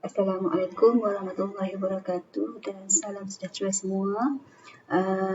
Assalamualaikum warahmatullahi wabarakatuh dan salam sejahtera semua.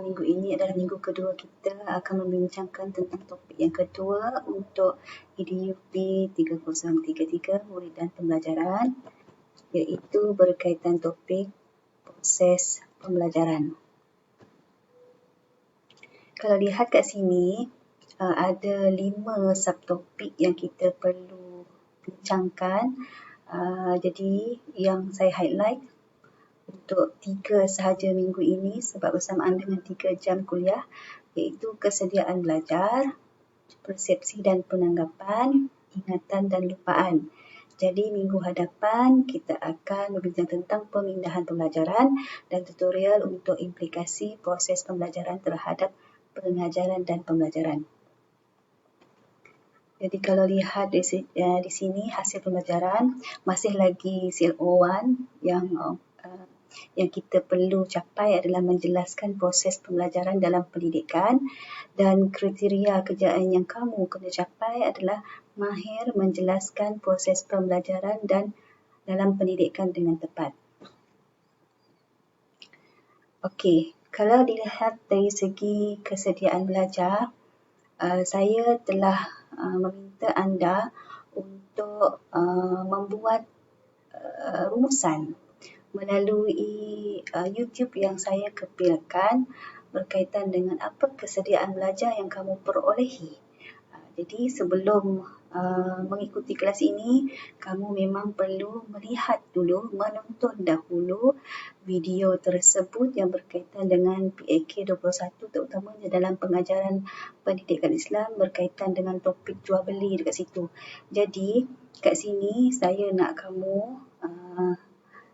Minggu ini adalah minggu kedua kita akan membincangkan tentang topik yang kedua untuk EDUP 3033 Murid dan Pembelajaran, iaitu berkaitan topik proses pembelajaran. Kalau lihat kat sini, ada 5 subtopik yang kita perlu bincangkan. Jadi yang saya highlight untuk 3 sahaja minggu ini sebab bersamaan dengan 3 jam kuliah, iaitu kesediaan belajar, persepsi dan penanggapan, ingatan dan lupaan. Jadi minggu hadapan kita akan berbincang tentang pemindahan pembelajaran dan tutorial untuk implikasi proses pembelajaran terhadap pengajaran dan pembelajaran. Jadi kalau lihat di sini hasil pembelajaran masih lagi CLO1 yang kita perlu capai adalah menjelaskan proses pembelajaran dalam pendidikan, dan kriteria kerjaan yang kamu kena capai adalah mahir menjelaskan proses pembelajaran dan dalam pendidikan dengan tepat. Okey, kalau dilihat dari segi kesediaan belajar, saya telah meminta anda untuk membuat rumusan melalui YouTube yang saya kepilkan berkaitan dengan apa kesediaan belajar yang kamu perolehi. Jadi sebelum mengikuti kelas ini, kamu memang perlu melihat dulu, menonton dahulu video tersebut yang berkaitan dengan PAK 21, terutamanya dalam pengajaran pendidikan Islam berkaitan dengan topik jual beli dekat situ. Jadi kat sini saya nak kamu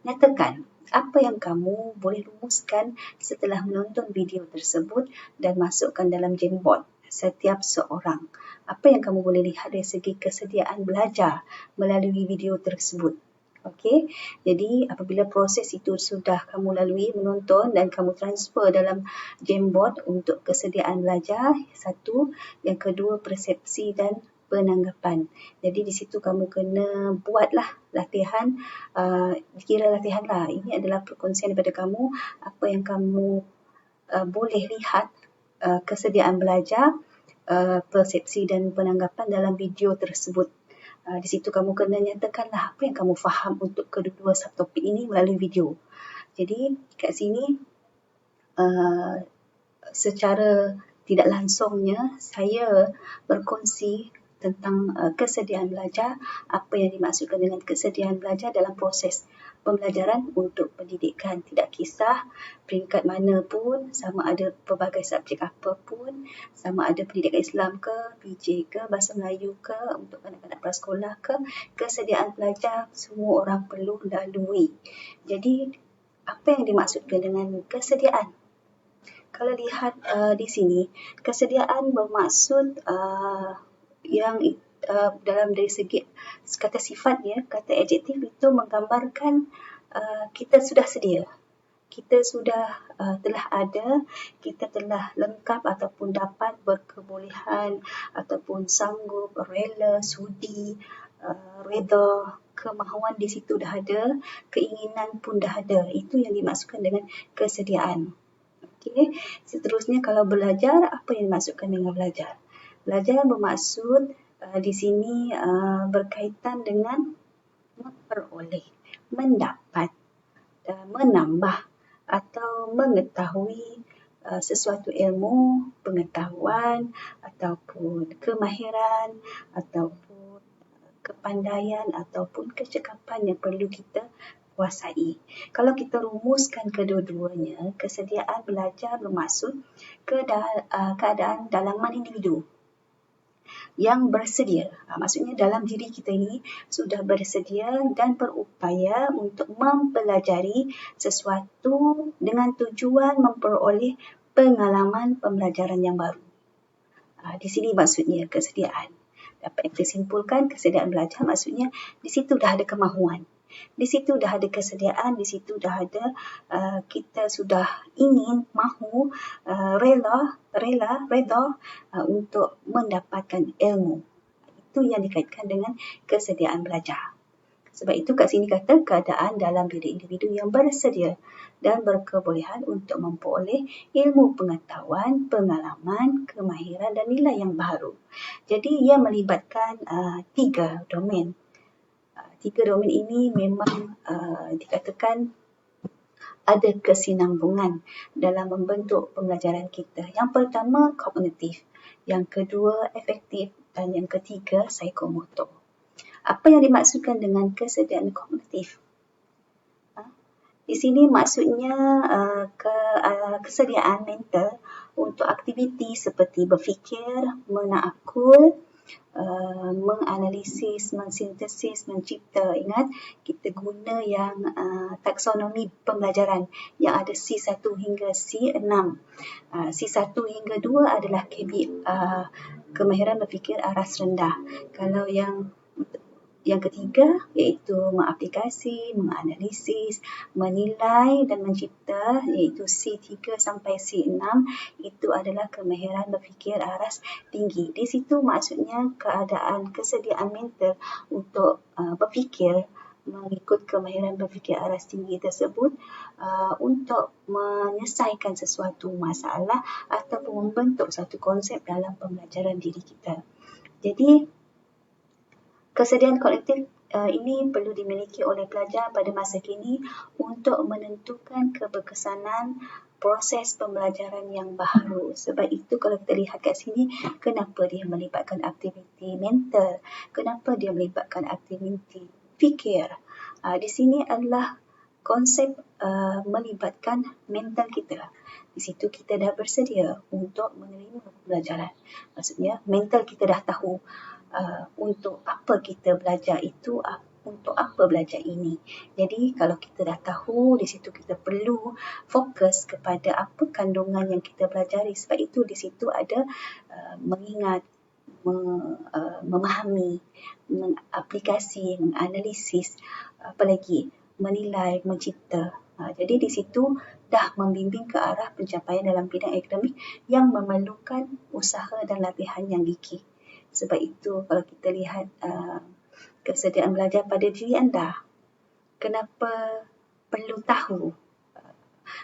nyatakan apa yang kamu boleh rumuskan setelah menonton video tersebut dan masukkan dalam Jamboard setiap seorang. Apa yang kamu boleh lihat dari segi kesediaan belajar melalui video tersebut. Okey, jadi apabila proses itu sudah kamu lalui, menonton dan kamu transfer dalam Jamboard untuk kesediaan belajar, satu, yang kedua persepsi dan penanggapan. Jadi di situ kamu kena buatlah latihan, kira latihan lah. Ini adalah perkongsian daripada kamu, apa yang kamu boleh lihat kesediaan belajar, persepsi dan penanggapan dalam video tersebut. Di situ kamu kena nyatakanlah apa yang kamu faham untuk kedua-dua subtopik ini melalui video. Jadi kat sini secara tidak langsungnya saya berkongsi tentang kesediaan belajar, apa yang dimaksudkan dengan kesediaan belajar dalam proses pembelajaran untuk pendidikan. Tidak kisah peringkat mana pun, sama ada pelbagai subjek apa pun, sama ada pendidikan Islam ke, PJ ke, bahasa Melayu ke, untuk kanak-kanak prasekolah ke, kesediaan belajar semua orang perlu lalui. Jadi apa yang dimaksudkan dengan kesediaan? Kalau lihat di sini, kesediaan bermaksud yang dalam dari segi kata sifatnya, kata adjektif itu menggambarkan kita sudah sedia. Kita sudah telah ada, kita telah lengkap ataupun dapat berkebolehan ataupun sanggup, rela, sudi, reda, kemahuan di situ dah ada, keinginan pun dah ada. Itu yang dimaksudkan dengan kesediaan. Okey, seterusnya kalau belajar, apa yang dimaksudkan dengan belajar? Belajar bermaksud di sini berkaitan dengan memperoleh, mendapat, menambah atau mengetahui sesuatu ilmu, pengetahuan ataupun kemahiran ataupun kepandaian ataupun kecekapan yang perlu kita kuasai. Kalau kita rumuskan kedua-duanya, kesediaan belajar bermaksud keadaan dalaman individu yang bersedia. Maksudnya dalam diri kita ini sudah bersedia dan berupaya untuk mempelajari sesuatu dengan tujuan memperoleh pengalaman pembelajaran yang baru. Di sini maksudnya kesediaan. Dapat kita simpulkan kesediaan belajar maksudnya di situ dah ada kemahuan. Di situ dah ada kesediaan, di situ dah ada kita sudah ingin, mahu, reda untuk mendapatkan ilmu. Itu yang dikaitkan dengan kesediaan belajar. Sebab itu kat sini kata keadaan dalam diri individu yang bersedia dan berkebolehan untuk memperoleh ilmu pengetahuan, pengalaman, kemahiran dan nilai yang baru. Jadi ia melibatkan 3 domain. 3 domain ini memang dikatakan ada kesinambungan dalam membentuk pembelajaran kita. Yang pertama, kognitif. Yang kedua, efektif. Dan yang ketiga, psikomotor. Apa yang dimaksudkan dengan kesediaan kognitif? Di sini maksudnya kesediaan mental untuk aktiviti seperti berfikir, menakul, menganalisis, mensintesis, mencipta. Ingat, kita guna yang taksonomi pembelajaran yang ada C1 hingga C6. C1 hingga 2 adalah kemahiran berfikir aras rendah. Kalau yang ketiga iaitu mengaplikasi, menganalisis, menilai dan mencipta iaitu C3 sampai C6 itu adalah kemahiran berfikir aras tinggi. Di situ maksudnya keadaan kesediaan mental untuk berfikir mengikut kemahiran berfikir aras tinggi tersebut untuk menyelesaikan sesuatu masalah ataupun membentuk satu konsep dalam pembelajaran diri kita. Jadi kesediaan kognitif ini perlu dimiliki oleh pelajar pada masa kini untuk menentukan keberkesanan proses pembelajaran yang baharu. Sebab itu kalau kita lihat kat sini, kenapa dia melibatkan aktiviti mental, kenapa dia melibatkan aktiviti fikir. Di sini adalah konsep melibatkan mental kita. Di situ kita dah bersedia untuk menerima pembelajaran. Maksudnya mental kita dah tahu untuk apa kita belajar itu, untuk apa belajar ini. Jadi kalau kita dah tahu, di situ kita perlu fokus kepada apa kandungan yang kita pelajari. Sebab itu di situ ada mengingat, memahami, mengaplikasi, menganalisis, apa lagi, menilai, mencipta. Jadi di situ dah membimbing ke arah pencapaian dalam bidang akademik yang memerlukan usaha dan latihan yang gigih. Sebab itu kalau kita lihat kesediaan belajar pada diri anda, kenapa perlu tahu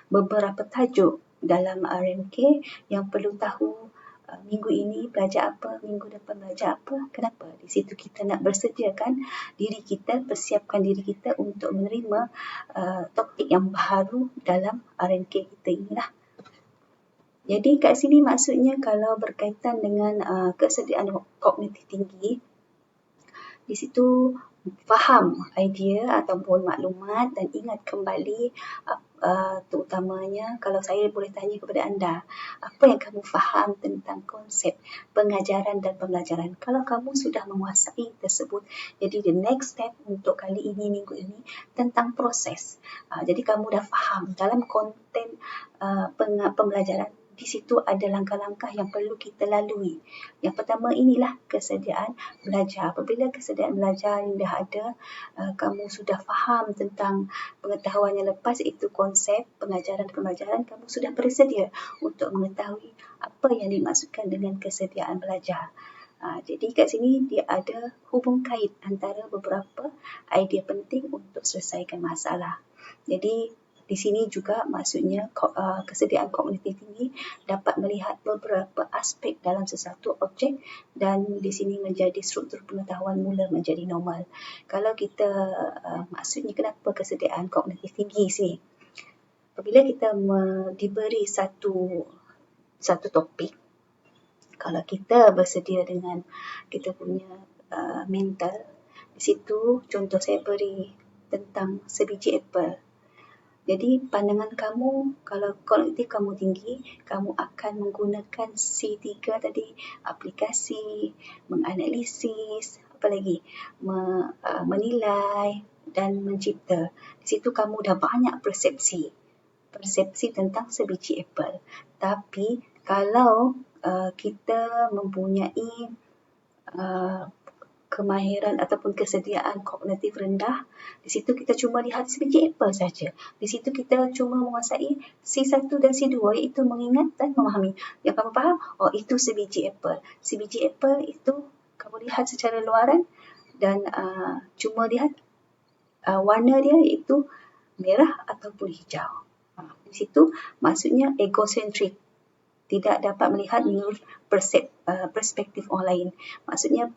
beberapa tajuk dalam RMK yang perlu tahu minggu ini belajar apa, minggu depan belajar apa. Kenapa? Di situ kita nak bersediakan diri kita, persiapkan diri kita untuk menerima topik yang baru dalam RMK kita inilah. Jadi kat sini maksudnya kalau berkaitan dengan kesediaan kognitif tinggi, di situ faham idea ataupun maklumat dan ingat kembali terutamanya kalau saya boleh tanya kepada anda, apa yang kamu faham tentang konsep pengajaran dan pembelajaran. Kalau kamu sudah menguasai tersebut, jadi the next step untuk kali ini, minggu ini, tentang proses. Jadi kamu dah faham dalam konten pembelajaran. Di situ ada langkah-langkah yang perlu kita lalui. Yang pertama inilah kesediaan belajar. Apabila kesediaan belajar yang dah ada, kamu sudah faham tentang pengetahuan yang lepas, itu konsep pengajaran dan pembelajaran, kamu sudah bersedia untuk mengetahui apa yang dimaksudkan dengan kesediaan belajar. Jadi kat sini dia ada hubung kait antara beberapa idea penting untuk selesaikan masalah. Jadi di sini juga maksudnya kesediaan kognitif tinggi dapat melihat beberapa aspek dalam sesuatu objek dan di sini menjadi struktur pengetahuan mula menjadi normal. Kalau kita maksudnya kenapa kesediaan kognitif tinggi sini? Apabila kita diberi satu topik, kalau kita bersedia dengan kita punya mental, di situ contoh saya beri tentang sebiji apple. Jadi pandangan kamu, kalau kognitif kamu tinggi, kamu akan menggunakan C3 tadi, aplikasi, menganalisis, apa lagi, menilai dan mencipta. Di situ kamu dah banyak persepsi tentang sebiji apple. Tapi kalau kita mempunyai kemahiran ataupun kesediaan kognitif rendah, di situ kita cuma lihat sebiji apple saja. Di situ kita cuma menguasai C1 dan C2 iaitu mengingat dan memahami. Yang kamu faham, itu sebiji apple. Sebiji apple itu kamu lihat secara luaran dan cuma lihat warna dia iaitu merah ataupun hijau. Di situ maksudnya egocentrik, tidak dapat melihat menurut perspektif orang lain. Maksudnya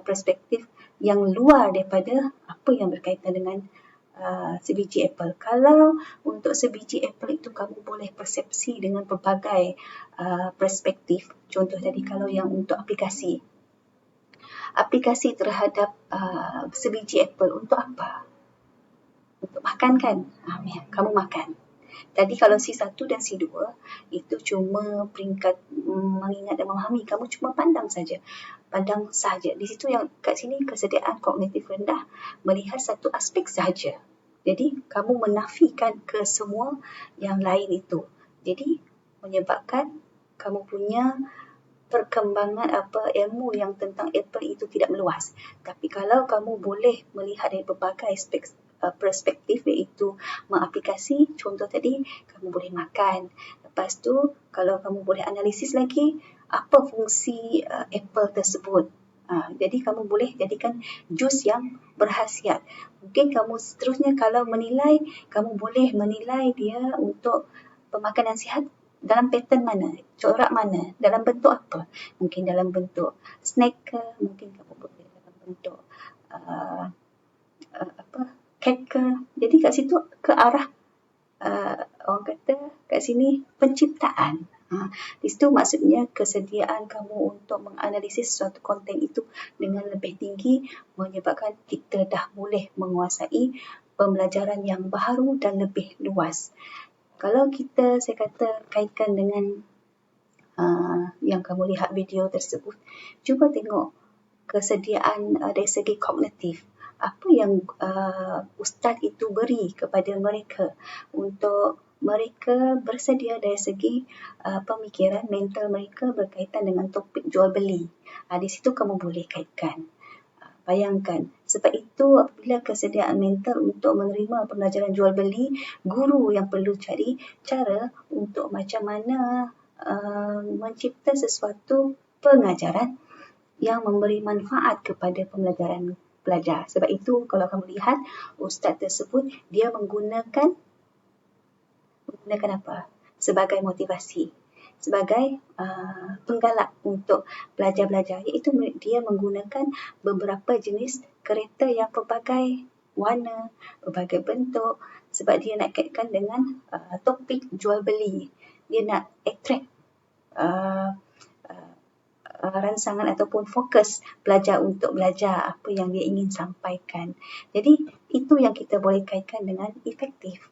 perspektif yang luar daripada apa yang berkaitan dengan sebiji apple. Kalau untuk sebiji apple itu kamu boleh persepsi dengan pelbagai perspektif. Contoh tadi kalau yang untuk aplikasi terhadap sebiji apple untuk apa? Untuk makan kan? Kamu makan. Tadi kalau C1 dan C2 itu cuma peringkat mengingat dan memahami, kamu cuma pandang saja. Pandang saja. Di situ yang kat sini kesediaan kognitif rendah melihat satu aspek saja. Jadi kamu menafikan ke semua yang lain itu. Jadi menyebabkan kamu punya perkembangan ilmu yang tentang apple itu tidak meluas. Tapi kalau kamu boleh melihat dari berbagai perspektif iaitu mengaplikasi, contoh tadi kamu boleh makan. Lepas tu kalau kamu boleh analisis lagi apa fungsi apple tersebut. Jadi kamu boleh jadikan jus yang berkhasiat. Mungkin kamu seterusnya kalau menilai, kamu boleh menilai dia untuk pemakanan sihat dalam pattern mana, corak mana, dalam bentuk apa. Mungkin dalam bentuk snack ke, mungkin kamu boleh dalam bentuk cake ke. Jadi kat situ ke arah orang kata kat sini penciptaan. Di situ maksudnya kesediaan kamu untuk menganalisis suatu konten itu dengan lebih tinggi menyebabkan kita dah boleh menguasai pembelajaran yang baru dan lebih luas. Kalau saya kata kaitkan dengan yang kamu lihat video tersebut, cuba tengok kesediaan dari segi kognitif. Apa yang ustaz itu beri kepada mereka untuk mereka bersedia dari segi pemikiran mental mereka berkaitan dengan topik jual beli. Di situ kamu boleh kaitkan. Bayangkan, sebab itu apabila kesediaan mental untuk menerima pembelajaran jual beli, guru yang perlu cari cara untuk macam mana mencipta sesuatu pengajaran yang memberi manfaat kepada pembelajaran pelajar. Sebab itu kalau kamu lihat ustaz tersebut dia menggunakan apa? Sebagai motivasi, sebagai penggalak untuk belajar-belajar, iaitu dia menggunakan beberapa jenis kereta yang pelbagai warna, pelbagai bentuk, sebab dia nak kaitkan dengan topik jual beli. Dia nak attract rangsangan ataupun fokus pelajar untuk belajar apa yang dia ingin sampaikan. Jadi itu yang kita boleh kaitkan dengan efektif.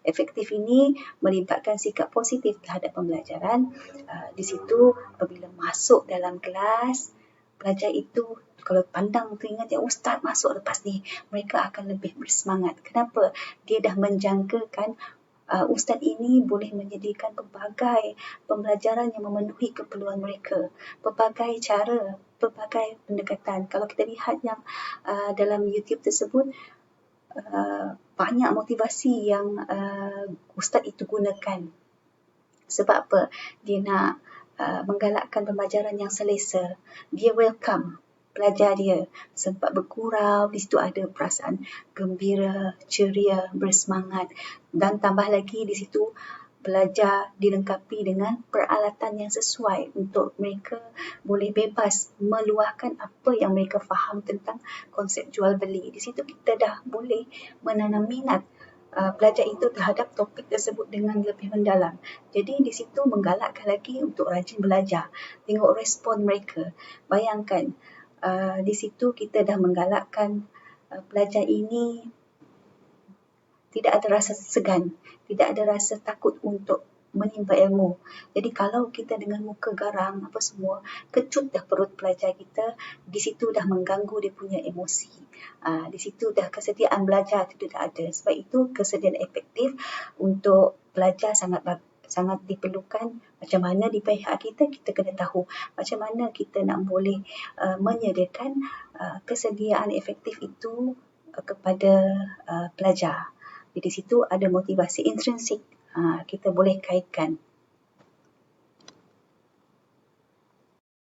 Efektif ini melibatkan sikap positif terhadap pembelajaran. Di situ apabila masuk dalam kelas, pelajar itu kalau pandang teringat yang ustaz masuk lepas ni, mereka akan lebih bersemangat. Kenapa? Dia dah menjangkakan ustaz ini boleh menyediakan pelbagai pembelajaran yang memenuhi keperluan mereka. Pelbagai cara, pelbagai pendekatan. Kalau kita lihat yang dalam YouTube tersebut, banyak motivasi yang ustaz itu gunakan. Sebab apa? Dia nak menggalakkan pembelajaran yang selesa. Dia welcome pelajar dia sempat bergurau. Di situ ada perasaan gembira, ceria, bersemangat. Dan tambah lagi di situ pelajar dilengkapi dengan peralatan yang sesuai untuk mereka boleh bebas meluahkan apa yang mereka faham tentang konsep jual beli. Di situ kita dah boleh menanam minat pelajar itu terhadap topik tersebut dengan lebih mendalam. Jadi di situ menggalakkan lagi untuk rajin belajar. Tengok respon mereka. Bayangkan di situ kita dah menggalakkan pelajar ini tidak ada rasa segan, tidak ada rasa takut untuk menimba ilmu. Jadi kalau kita dengan muka garang apa semua, kecut dah perut pelajar kita, di situ dah mengganggu dia punya emosi. Di situ dah kesediaan belajar itu tidak ada. Sebab itu kesediaan efektif untuk belajar sangat diperlukan. Macam mana di pihak kita kena tahu macam mana kita nak boleh menyediakan kesediaan efektif itu kepada pelajar. Di situ ada motivasi intrinsik, kita boleh kaitkan.